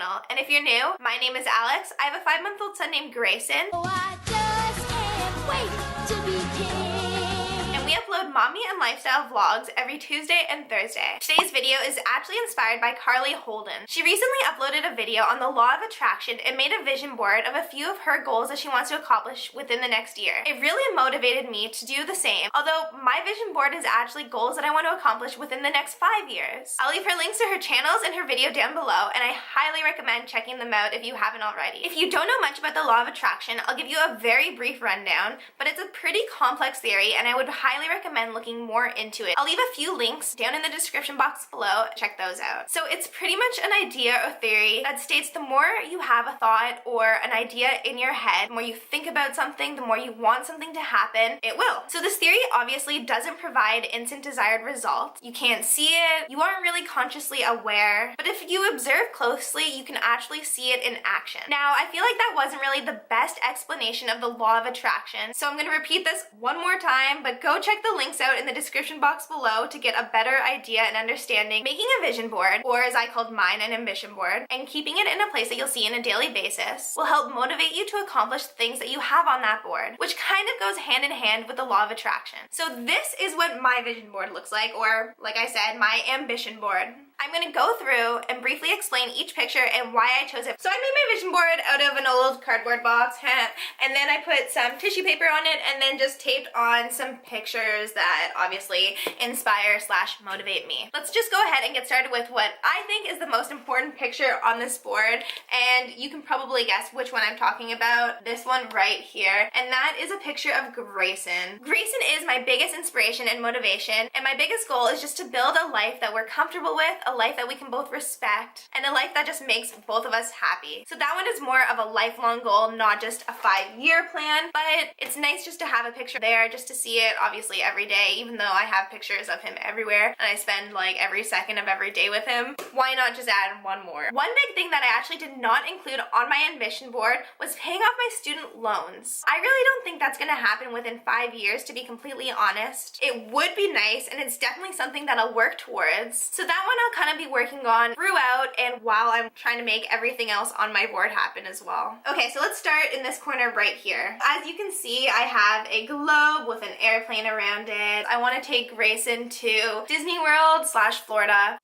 channel. And if you're new, my name is Alex. I have a 5-month-old son named Grayson. Oh, I just can't wait to begin. We upload mommy and lifestyle vlogs every Tuesday and Thursday. Today's video is actually inspired by Karlee Holden. She recently uploaded a video on the law of attraction and made a vision board of a few of her goals that she wants to accomplish within the next year. It really motivated me to do the same, although my vision board is actually goals that I want to accomplish within the next 5 years. I'll leave her links to her channels and her video down below, and I highly recommend checking them out if you haven't already. If you don't know much about the law of attraction, I'll give you a very brief rundown, but it's a pretty complex theory, and I would highly recommend looking more into it. I'll leave a few links down in the description box below. Check those out. So it's pretty much an idea or theory that states the more you have a thought or an idea in your head, the more you think about something, the more you want something to happen, it will. So this theory obviously doesn't provide instant desired results. You can't see it, you aren't really consciously aware, but if you observe closely, you can actually see it in action. Now, I feel like that wasn't really the best explanation of the law of attraction, so I'm gonna repeat this one more time, but go check the links out in the description box below to get a better idea and understanding. Making a vision board, or as I called mine, an ambition board, and keeping it in a place that you'll see on a daily basis will help motivate you to accomplish the things that you have on that board, which kind of goes hand in hand with the law of attraction. So this is what my vision board looks like, or like I said, my ambition board. I'm gonna go through and briefly explain each picture and why I chose it. So I made my vision board out of an old cardboard box, and then I put some tissue paper on it and then just taped on some pictures that obviously inspire / motivate me. Let's just go ahead and get started with what I think is the most important picture on this board, and you can probably guess which one I'm talking about. This one right here, and that is a picture of Grayson. Grayson is my biggest inspiration and motivation, and my biggest goal is just to build a life that we're comfortable with, a life that we can both respect, and a life that just makes both of us happy. So that one is more of a lifelong goal, not just a 5-year plan, but it's nice just to have a picture there, just to see it obviously every day, even though I have pictures of him everywhere and I spend like every second of every day with him. Why not just add one more? One big thing that I actually did not include on my ambition board was paying off my student loans. I really don't think that's gonna happen within 5 years, to be completely honest. It would be nice, and it's definitely something that I'll work towards. So that one I'll kind of be working on throughout and while I'm trying to make everything else on my board happen as well. Okay, so let's start in this corner right here. As you can see, I have a globe with an airplane around it. I want to take Grayson to Disney World / Florida,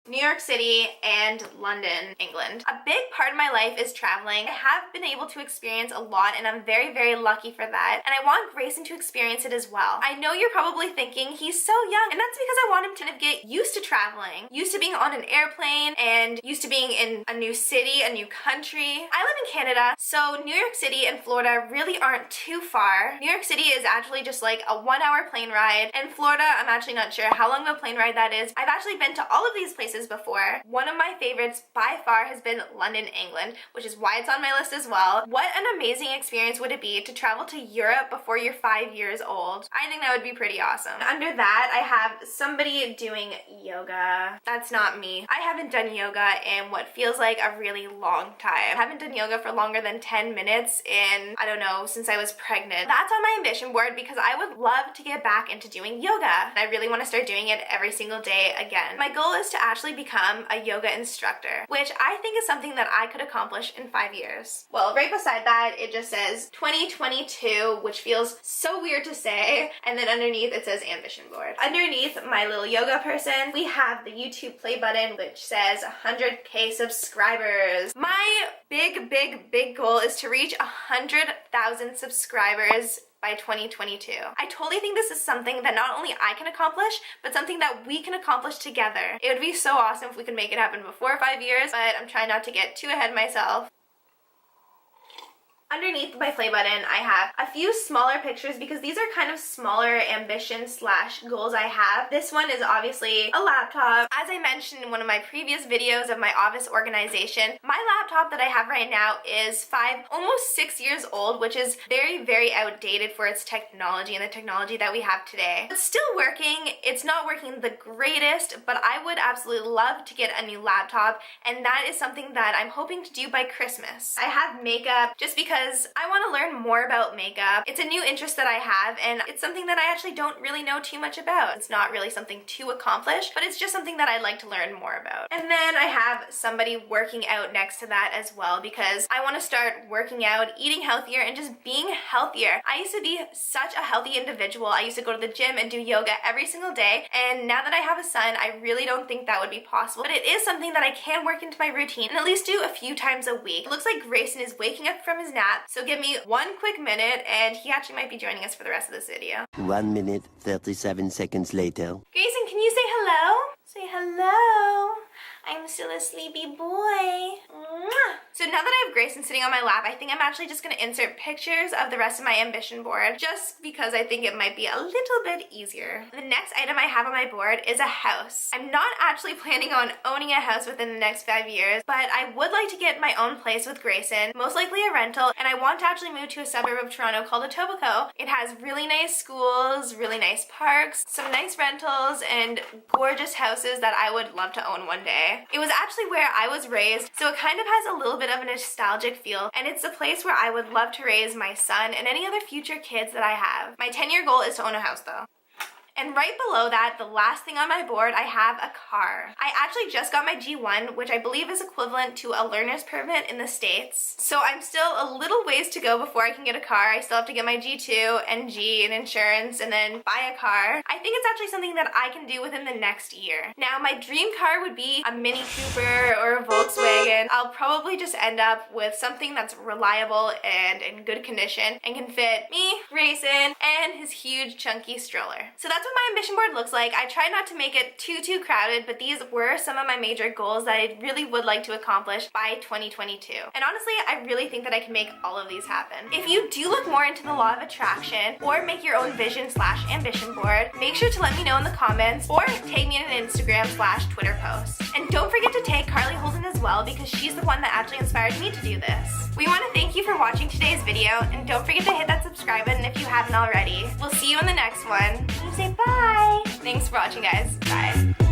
New York City, and London, England. A big part of my life is traveling. I have been able to experience a lot, and I'm very, very lucky for that. And I want Grayson to experience it as well. I know you're probably thinking, he's so young, and that's because I want him to kind of get used to traveling, used to being on an airplane, and used to being in a new city, a new country. I live in Canada, so New York City and Florida really aren't too far. New York City is actually just like a 1-hour plane ride, and Florida, I'm actually not sure how long of a plane ride that is. I've actually been to all of these places before. One of my favorites by far has been London, England, which is why it's on my list as well. What an amazing experience would it be to travel to Europe before you're 5 years old? I think that would be pretty awesome. Under that, I have somebody doing yoga. That's not me. I haven't done yoga in what feels like a really long time. I haven't done yoga for longer than 10 minutes in, I don't know, since I was pregnant. That's on my ambition board because I would love to get back into doing yoga. I really want to start doing it every single day again. My goal is to actually become a yoga instructor, which I think is something that I could accomplish in 5 years. Well, right beside that, it just says 2022, which feels so weird to say, and then underneath it says ambition board. Underneath my little yoga person, we have the YouTube play button, which says 100K subscribers. My big goal is to reach 100,000 subscribers by 2022. I totally think this is something that not only I can accomplish, but something that we can accomplish together. It would be so awesome if we could make it happen before 5 years, but I'm trying not to get too ahead of myself. Underneath my play button, I have a few smaller pictures because these are kind of smaller ambitions / goals I have. This one is obviously a laptop. As I mentioned in one of my previous videos of my office organization, my laptop that I have right now is almost 6 years old, which is very, very outdated for its technology and the technology that we have today. It's still working. It's not working the greatest, but I would absolutely love to get a new laptop, and that is something that I'm hoping to do by Christmas. I have makeup just because because I want to learn more about makeup. It's a new interest that I have, and it's something that I actually don't really know too much about. It's not really something too accomplished, but it's just something that I'd like to learn more about. And then I have somebody working out next to that as well, because I want to start working out, eating healthier, and just being healthier. I used to be such a healthy individual. I used to go to the gym and do yoga every single day, and now that I have a son, I really don't think that would be possible. But it is something that I can work into my routine and at least do a few times a week. It looks like Grayson is waking up from his nap, so give me one quick minute, and he actually might be joining us for the rest of this video. 1 minute, 37 seconds later. Grayson, can you say hello? Say hello. I'm still a sleepy boy. Mwah. So now that I have Grayson sitting on my lap, I think I'm actually just gonna insert pictures of the rest of my ambition board, just because I think it might be a little bit easier. The next item I have on my board is a house. I'm not actually planning on owning a house within the next 5 years, but I would like to get my own place with Grayson, most likely a rental, and I want to actually move to a suburb of Toronto called Etobicoke. It has really nice schools, really nice parks, some nice rentals, and gorgeous houses that I would love to own one day. It was actually where I was raised, so it kind of has a little bit of a nostalgic feel, and it's a place where I would love to raise my son and any other future kids that I have. My 10-year goal is to own a house though. And right below that, the last thing on my board, I have a car. I actually just got my G1, which I believe is equivalent to a learner's permit in the States. So I'm still a little ways to go before I can get a car. I still have to get my G2 and G and insurance and then buy a car. I think it's actually something that I can do within the next year. Now, my dream car would be a Mini Cooper or a Volkswagen. I'll probably just end up with something that's reliable and in good condition and can fit me, Grayson, and his huge chunky stroller. So that's what my ambition board looks like. I try not to make it too crowded, but these were some of my major goals that I really would like to accomplish by 2022. And honestly, I really think that I can make all of these happen. If you do look more into the law of attraction or make your own vision/ambition board, make sure to let me know in the comments or tag me in an Instagram/Twitter post. And don't forget to tag Karlee Holden as well, because she's the one that actually inspired me to do this. We want to thank you for watching today's video, and don't forget to hit that subscribe button if you haven't already. We'll see you in the next one. Can you say bye? Thanks for watching, guys. Bye.